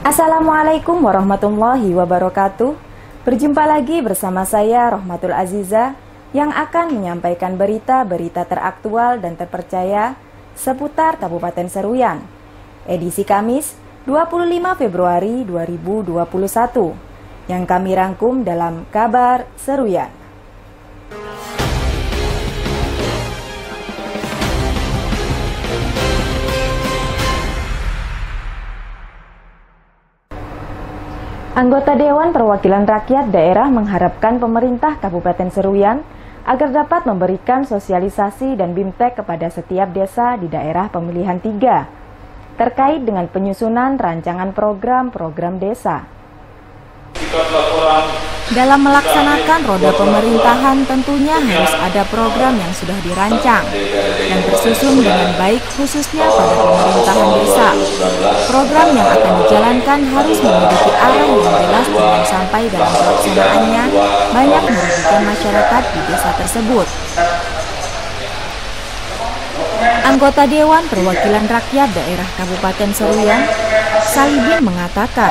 Assalamualaikum warahmatullahi wabarakatuh. Berjumpa lagi bersama saya Rohmatul Aziza yang akan menyampaikan berita-berita teraktual dan terpercaya seputar Kabupaten Seruyan. Edisi Kamis 25 Februari 2021 yang kami rangkum dalam Kabar Seruyan. Anggota Dewan Perwakilan Rakyat Daerah mengharapkan pemerintah Kabupaten Seruyan agar dapat memberikan sosialisasi dan BIMTEK kepada setiap desa di daerah pemilihan 3 terkait dengan penyusunan rancangan program-program desa. Dalam melaksanakan roda pemerintahan tentunya harus ada program yang sudah dirancang dan tersusun dengan baik khususnya pada pemerintahan desa. Program yang akan dijalankan harus memiliki arah yang jelas dan sampai dalam pelaksanaannya banyak merugikan masyarakat di desa tersebut. Anggota Dewan Perwakilan Rakyat Daerah Kabupaten Seruyan, Salibin mengatakan,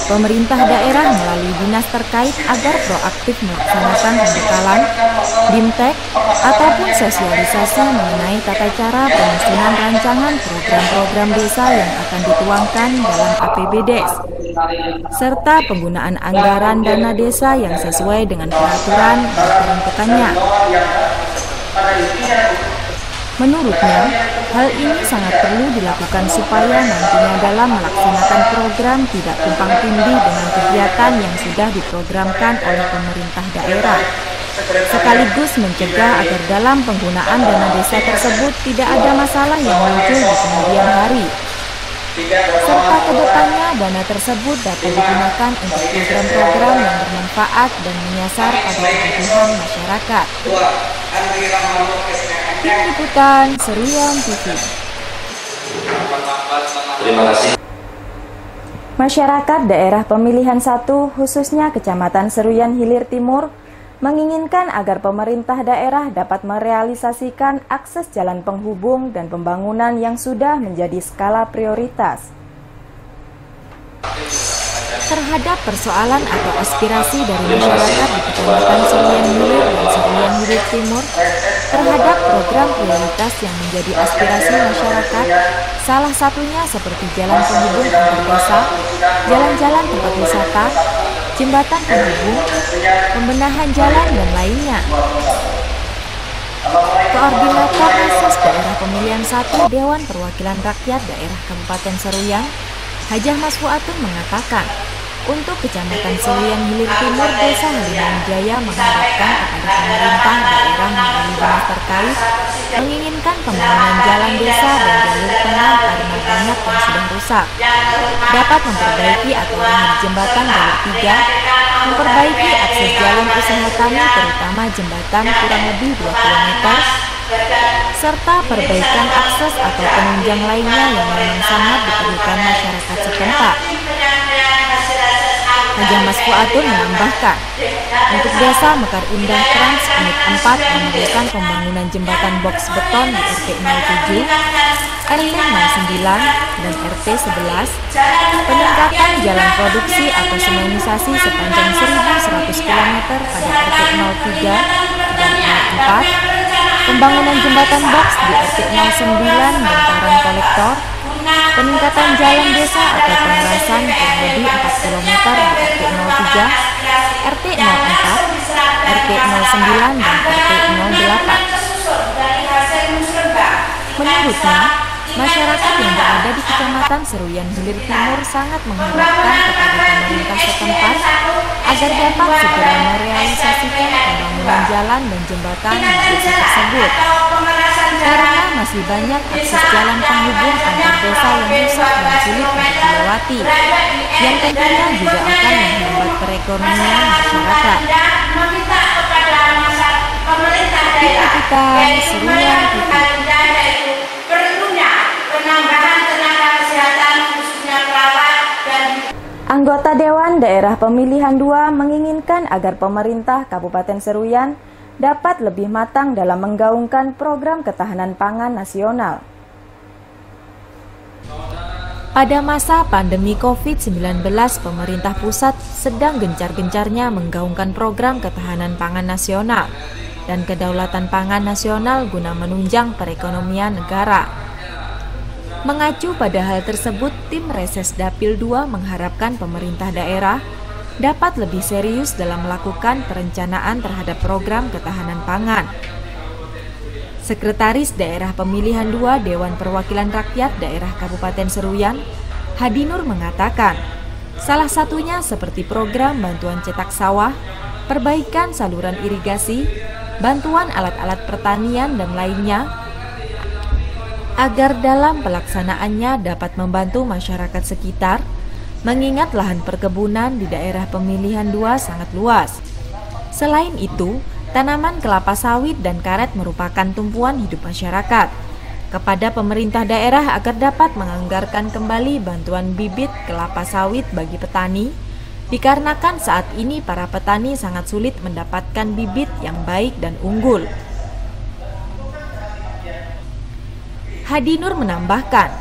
pemerintah daerah melalui dinas terkait agar proaktif melaksanakan pembekalan, BIMTEK, ataupun sosialisasi mengenai tata cara penyusunan rancangan program-program desa yang akan dituangkan dalam APBDes, serta penggunaan anggaran dana desa yang sesuai dengan peraturan dan peruntukannya. Menurutnya, hal ini sangat perlu dilakukan supaya nantinya dalam melaksanakan program tidak tumpang tindih dengan kegiatan yang sudah diprogramkan oleh pemerintah daerah, sekaligus mencegah agar dalam penggunaan dana desa tersebut tidak ada masalah yang muncul di kemudian hari, serta kedepannya dana tersebut dapat digunakan untuk program-program yang bermanfaat dan menyasar pada kebutuhan masyarakat. Tim Liputan Seruyan TV. Terima kasih. Masyarakat daerah pemilihan 1 khususnya Kecamatan Seruyan Hilir Timur menginginkan agar pemerintah daerah dapat merealisasikan akses jalan penghubung dan pembangunan yang sudah menjadi skala prioritas. Terhadap persoalan atau aspirasi dari masyarakat di Kecamatan Seruyan Hilir dan Seruyan Hilir Timur terhadap program prioritas yang menjadi aspirasi masyarakat, salah satunya seperti jalan penghubung antar desa, jalan-jalan tempat wisata, jembatan penghubung, pembenahan jalan, dan lainnya. Koordinator Khusus Daerah Pemilihan 1 Dewan Perwakilan Rakyat Daerah Kabupaten Seruyan, Hajah Mas Fuatun mengatakan, untuk Kecamatan Seruyan Hilir Timur, Desa Halimau Jaya mengharapkan kepada pemerintah daerah melalui dinas terkait menginginkan pembangunan jalan desa dan jalur tengah karena banyak yang sudah rusak, dapat memperbaiki atau remah jembatan jalur 3, memperbaiki akses jalan usaha tani terutama jembatan kurang lebih 2 km, serta perbaikan akses atau penunjang lainnya yang memang sangat diperlukan masyarakat setempat. Hajah Mas Fuatun menambahkan, untuk desa Mekar Indah Trans Unit 4 menyediakan pembangunan jembatan box beton di RT 07, RT 09, dan RT 11, peningkatan jalan produksi atau semenisasi sepanjang 1.100 km pada RT 03 dan 04, pembangunan jembatan box di RT 09 bantaran kolektor, peningkatan jalan desa atau pengerasan kurang lebih 4 km di RT 03, RT 04, RT 09, dan RT 08. Menurutnya, masyarakat yang berada di Kecamatan Seruyan Hilir Timur sangat mengharapkan kepada pemerintah setempat agar dapat segera merealisasikan pembangunan jalan dan jembatan di desa tersebut. Karena masih banyak akses jalan penghubung antar desa yang rusak dan sulit untuk dilewati, yang tentunya juga akan menghambat perekonomian masyarakat. Tim Liputan Seruyan TV. Anggota Dewan Daerah Pemilihan 2 menginginkan agar pemerintah Kabupaten Seruyan dapat lebih matang dalam menggaungkan program ketahanan pangan nasional. Pada masa pandemi COVID-19, pemerintah pusat sedang gencar-gencarnya menggaungkan program ketahanan pangan nasional dan kedaulatan pangan nasional guna menunjang perekonomian negara. Mengacu pada hal tersebut, tim Reses Dapil 2 mengharapkan pemerintah daerah dapat lebih serius dalam melakukan perencanaan terhadap program ketahanan pangan. Sekretaris Daerah Pemilihan 2 Dewan Perwakilan Rakyat Daerah Kabupaten Seruyan, Hadinur mengatakan, salah satunya seperti program bantuan cetak sawah, perbaikan saluran irigasi, bantuan alat-alat pertanian dan lainnya, agar dalam pelaksanaannya dapat membantu masyarakat sekitar, mengingat lahan perkebunan di daerah pemilihan 2 sangat luas. Selain itu, tanaman kelapa sawit dan karet merupakan tumpuan hidup masyarakat. Kepada pemerintah daerah agar dapat menganggarkan kembali bantuan bibit kelapa sawit bagi petani, dikarenakan saat ini para petani sangat sulit mendapatkan bibit yang baik dan unggul. Hadinur menambahkan,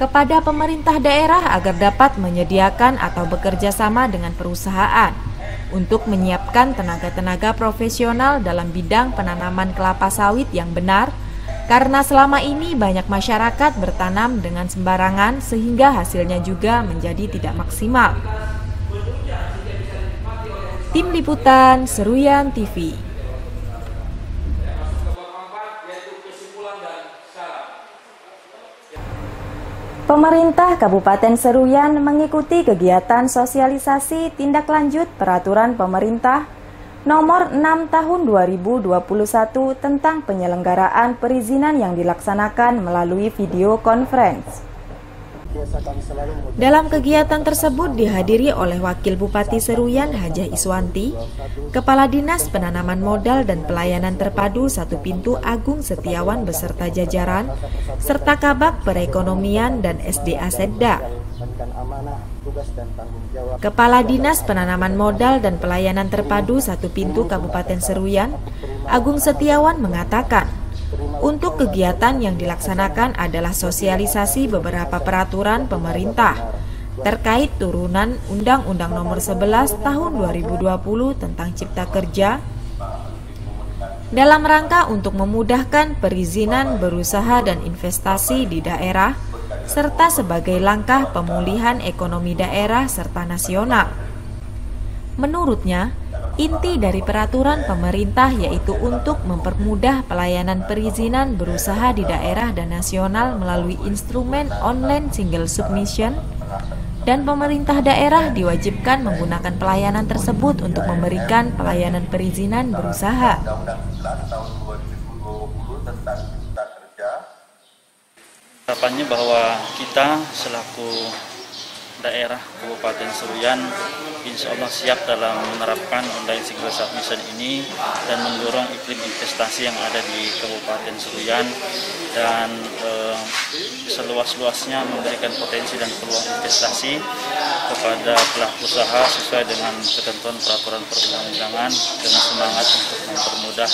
kepada pemerintah daerah agar dapat menyediakan atau bekerja sama dengan perusahaan untuk menyiapkan tenaga-tenaga profesional dalam bidang penanaman kelapa sawit yang benar, karena selama ini banyak masyarakat bertanam dengan sembarangan sehingga hasilnya juga menjadi tidak maksimal. Tim Liputan Seruyan TV. Pemerintah Kabupaten Seruyan mengikuti kegiatan sosialisasi tindak lanjut Peraturan Pemerintah Nomor 6 Tahun 2021 tentang penyelenggaraan perizinan yang dilaksanakan melalui video conference. Dalam kegiatan tersebut dihadiri oleh Wakil Bupati Seruyan Hajah Iswanti, Kepala Dinas Penanaman Modal dan Pelayanan Terpadu Satu Pintu Agung Setiawan beserta jajaran, serta Kabag Perekonomian dan SDA Sedda. Kepala Dinas Penanaman Modal dan Pelayanan Terpadu Satu Pintu Kabupaten Seruyan, Agung Setiawan mengatakan, untuk kegiatan yang dilaksanakan adalah sosialisasi beberapa peraturan pemerintah terkait turunan Undang-Undang Nomor 11 Tahun 2020 tentang Cipta Kerja dalam rangka untuk memudahkan perizinan berusaha dan investasi di daerah serta sebagai langkah pemulihan ekonomi daerah serta nasional. Menurutnya, inti dari peraturan pemerintah yaitu untuk mempermudah pelayanan perizinan berusaha di daerah dan nasional melalui instrumen online single submission, dan pemerintah daerah diwajibkan menggunakan pelayanan tersebut untuk memberikan pelayanan perizinan berusaha. Harapannya bahwa kita selaku daerah Kabupaten Seruyan insya Allah siap dalam menerapkan online single submission ini dan mendorong iklim investasi yang ada di Kabupaten Seruyan dan seluas-luasnya memberikan potensi dan peluang investasi kepada pelaku usaha sesuai dengan ketentuan peraturan perundang-undangan dengan semangat untuk mempermudah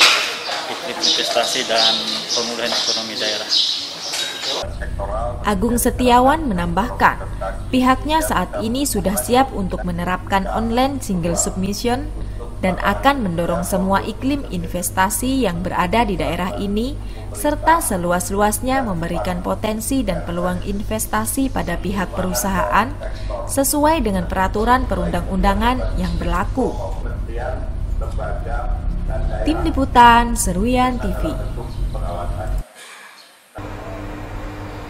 iklim investasi dan pemulihan ekonomi daerah. Agung Setiawan menambahkan, pihaknya saat ini sudah siap untuk menerapkan online single submission dan akan mendorong semua iklim investasi yang berada di daerah ini serta seluas-luasnya memberikan potensi dan peluang investasi pada pihak perusahaan sesuai dengan peraturan perundang-undangan yang berlaku. Tim Liputan Seruyan TV.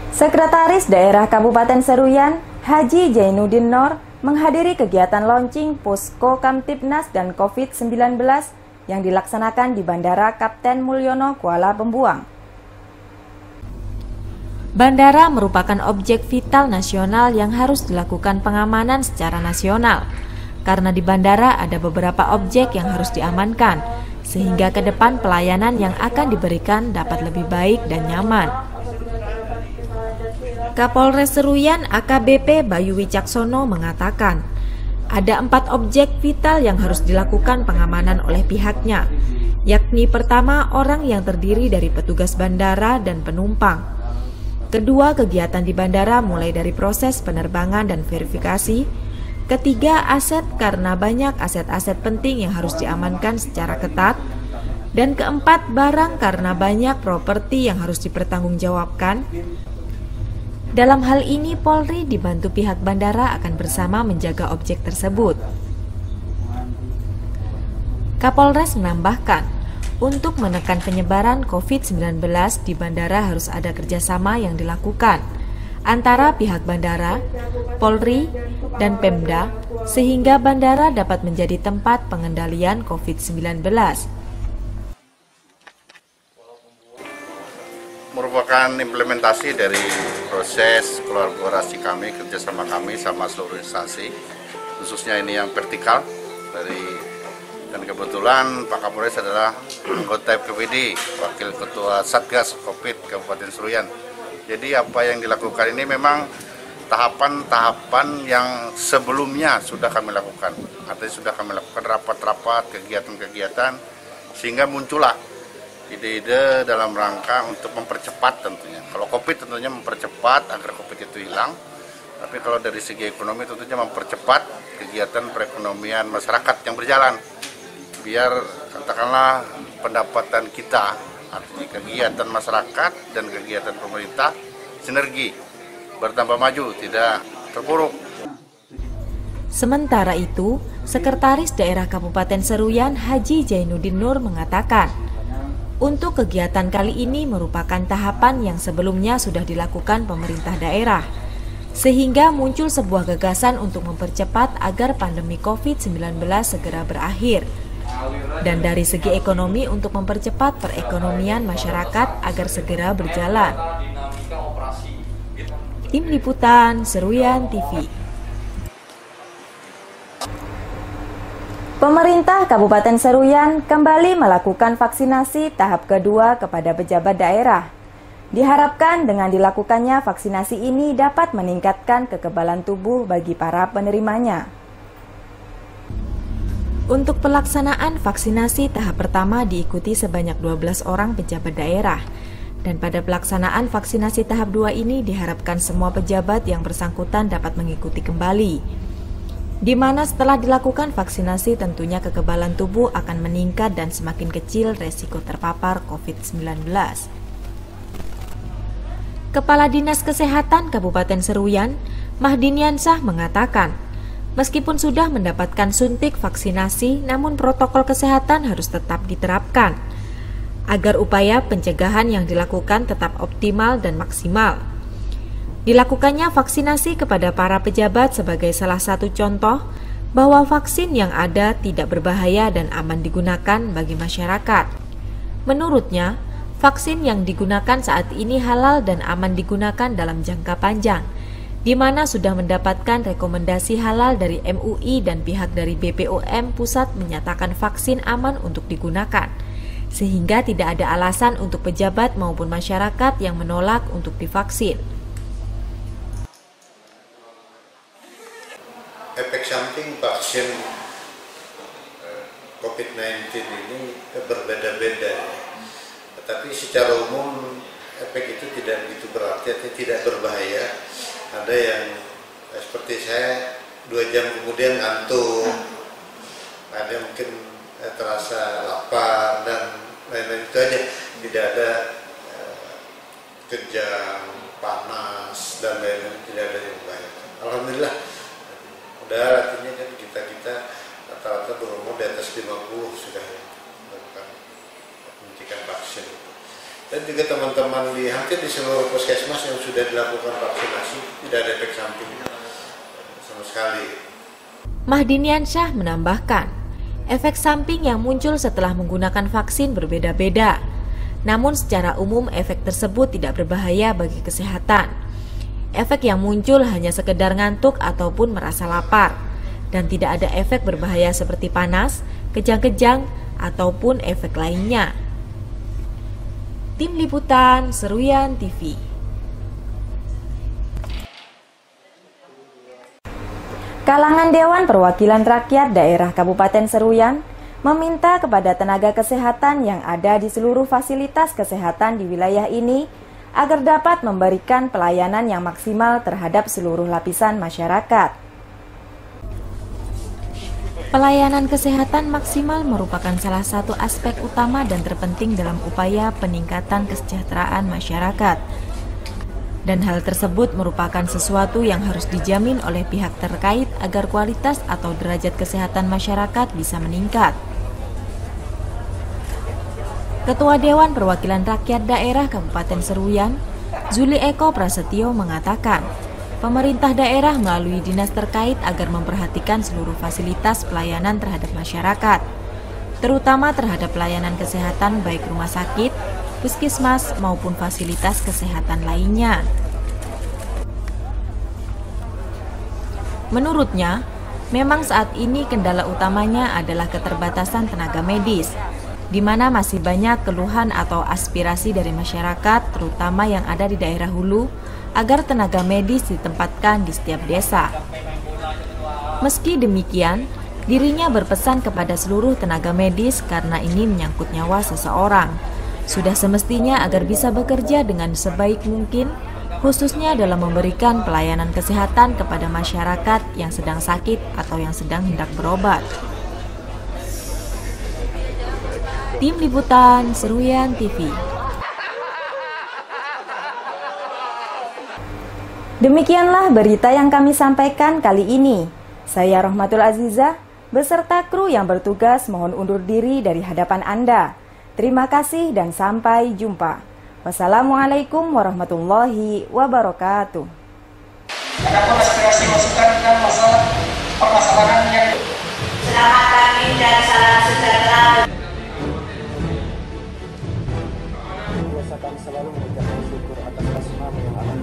Sekretaris Daerah Kabupaten Seruyan, Haji Jainuddin Nor, menghadiri kegiatan launching Posko Kamtibnas dan COVID-19 yang dilaksanakan di Bandara Kapten Mulyono, Kuala Pembuang. Bandara merupakan objek vital nasional yang harus dilakukan pengamanan secara nasional, karena di bandara ada beberapa objek yang harus diamankan, sehingga ke depan pelayanan yang akan diberikan dapat lebih baik dan nyaman. Kapolres Seruyan AKBP Bayu Wicaksono mengatakan, ada 4 objek vital yang harus dilakukan pengamanan oleh pihaknya, yakni pertama orang yang terdiri dari petugas bandara dan penumpang. Kedua, kegiatan di bandara mulai dari proses penerbangan dan verifikasi. Ketiga, aset karena banyak aset-aset penting yang harus diamankan secara ketat. Dan keempat, barang karena banyak properti yang harus dipertanggungjawabkan. Dalam hal ini, Polri dibantu pihak bandara akan bersama menjaga objek tersebut. Kapolres menambahkan, untuk menekan penyebaran COVID-19 di bandara harus ada kerjasama yang dilakukan antara pihak bandara, Polri, dan Pemda, sehingga bandara dapat menjadi tempat pengendalian COVID-19. Merupakan implementasi dari proses kolaborasi kami, kerjasama kami sama seluruh instansi, khususnya ini yang vertikal dan kebetulan Pak Kapolres adalah anggota FKPD, Wakil Ketua Satgas COVID Kabupaten Seruyan. Jadi apa yang dilakukan ini memang tahapan-tahapan yang sebelumnya sudah kami lakukan. Artinya sudah kami lakukan rapat-rapat, kegiatan-kegiatan, sehingga muncullah ide-ide dalam rangka untuk mempercepat tentunya. Kalau COVID tentunya mempercepat agar COVID itu hilang. Tapi kalau dari segi ekonomi tentunya mempercepat kegiatan perekonomian masyarakat yang berjalan. Biar katakanlah pendapatan kita, artinya kegiatan masyarakat dan kegiatan pemerintah sinergi, bertambah maju, tidak terpuruk. Sementara itu, Sekretaris Daerah Kabupaten Seruyan Haji Jainuddin Nur mengatakan, untuk kegiatan kali ini merupakan tahapan yang sebelumnya sudah dilakukan pemerintah daerah, sehingga muncul sebuah gagasan untuk mempercepat agar pandemi COVID-19 segera berakhir. Dan dari segi ekonomi untuk mempercepat perekonomian masyarakat agar segera berjalan. Tim Liputan Seruyan TV. Pemerintah Kabupaten Seruyan kembali melakukan vaksinasi tahap kedua kepada pejabat daerah. Diharapkan dengan dilakukannya vaksinasi ini dapat meningkatkan kekebalan tubuh bagi para penerimanya. Untuk pelaksanaan vaksinasi tahap pertama diikuti sebanyak 12 orang pejabat daerah. Dan pada pelaksanaan vaksinasi tahap 2 ini diharapkan semua pejabat yang bersangkutan dapat mengikuti kembali. Di mana setelah dilakukan vaksinasi tentunya kekebalan tubuh akan meningkat dan semakin kecil resiko terpapar COVID-19. Kepala Dinas Kesehatan Kabupaten Seruyan, Mahdiniansah mengatakan, meskipun sudah mendapatkan suntik vaksinasi, namun protokol kesehatan harus tetap diterapkan agar upaya pencegahan yang dilakukan tetap optimal dan maksimal. Dilakukannya vaksinasi kepada para pejabat sebagai salah satu contoh bahwa vaksin yang ada tidak berbahaya dan aman digunakan bagi masyarakat. Menurutnya, vaksin yang digunakan saat ini halal dan aman digunakan dalam jangka panjang, di mana sudah mendapatkan rekomendasi halal dari MUI dan pihak dari BPOM Pusat menyatakan vaksin aman untuk digunakan, sehingga tidak ada alasan untuk pejabat maupun masyarakat yang menolak untuk divaksin. Efek samping vaksin COVID-19 ini berbeda-beda, tetapi secara umum efek itu tidak begitu berarti, tidak berbahaya. Ada yang seperti saya 2 jam kemudian ngantuk, ada mungkin terasa lapar dan lain-lain, itu aja, tidak ada kejang, panas dan lain-lain, tidak ada yang bahaya. Alhamdulillah, udah artinya kan kita rata-rata berumur di atas 50 sudah melakukan penyuntikan vaksin. Dan juga teman-teman hampir di seluruh puskesmas yang sudah dilakukan vaksinasi tidak ada efek samping sama sekali. Mahdiniansyah menambahkan, efek samping yang muncul setelah menggunakan vaksin berbeda-beda. Namun secara umum efek tersebut tidak berbahaya bagi kesehatan. Efek yang muncul hanya sekedar ngantuk ataupun merasa lapar, dan tidak ada efek berbahaya seperti panas, kejang-kejang, ataupun efek lainnya. Tim Liputan Seruyan TV. Kalangan Dewan Perwakilan Rakyat Daerah Kabupaten Seruyan meminta kepada tenaga kesehatan yang ada di seluruh fasilitas kesehatan di wilayah ini agar dapat memberikan pelayanan yang maksimal terhadap seluruh lapisan masyarakat. Pelayanan kesehatan maksimal merupakan salah satu aspek utama dan terpenting dalam upaya peningkatan kesejahteraan masyarakat. Dan hal tersebut merupakan sesuatu yang harus dijamin oleh pihak terkait agar kualitas atau derajat kesehatan masyarakat bisa meningkat. Ketua Dewan Perwakilan Rakyat Daerah Kabupaten Seruyan, Zuli Eko Prasetyo mengatakan, pemerintah daerah melalui dinas terkait agar memperhatikan seluruh fasilitas pelayanan terhadap masyarakat, terutama terhadap pelayanan kesehatan baik rumah sakit, puskesmas maupun fasilitas kesehatan lainnya. Menurutnya, memang saat ini kendala utamanya adalah keterbatasan tenaga medis, di mana masih banyak keluhan atau aspirasi dari masyarakat, terutama yang ada di daerah hulu, agar tenaga medis ditempatkan di setiap desa. Meski demikian, dirinya berpesan kepada seluruh tenaga medis karena ini menyangkut nyawa seseorang. Sudah semestinya agar bisa bekerja dengan sebaik mungkin, khususnya dalam memberikan pelayanan kesehatan kepada masyarakat yang sedang sakit atau yang sedang hendak berobat. Tim Liputan Seruyan TV. Demikianlah berita yang kami sampaikan kali ini. Saya Rohmatul Azizah beserta kru yang bertugas mohon undur diri dari hadapan Anda. Terima kasih dan sampai jumpa. Wassalamualaikum warahmatullahi wabarakatuh. Adapun aspirasi masukan dan masalah permasalahan yang selamat pagi dan salam sejahtera. Biasakan selalu mengucapkan syukur atas kasih yang Allah